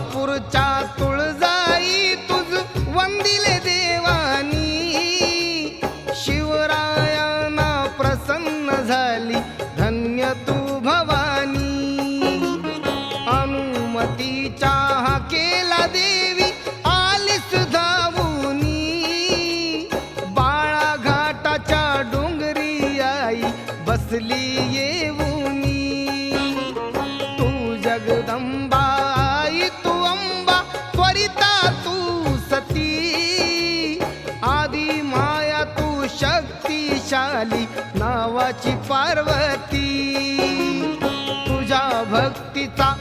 शहापूरच्या तुळजाई तुझ वंदिले देवानी, शिवरायांना प्रसन्न झाली धन्य तू भवानी। अनुमतीच्या हाकेला देवी आलीस धावूनी, बाळा घाटाच्या डोंगरी आई बसली येऊनी। तू जगदंबा आई तू अंबा त्वरिता तू सती, आदि माया तू शक्तिशाली नावाची पार्वती। तुझ्या भक्तीचा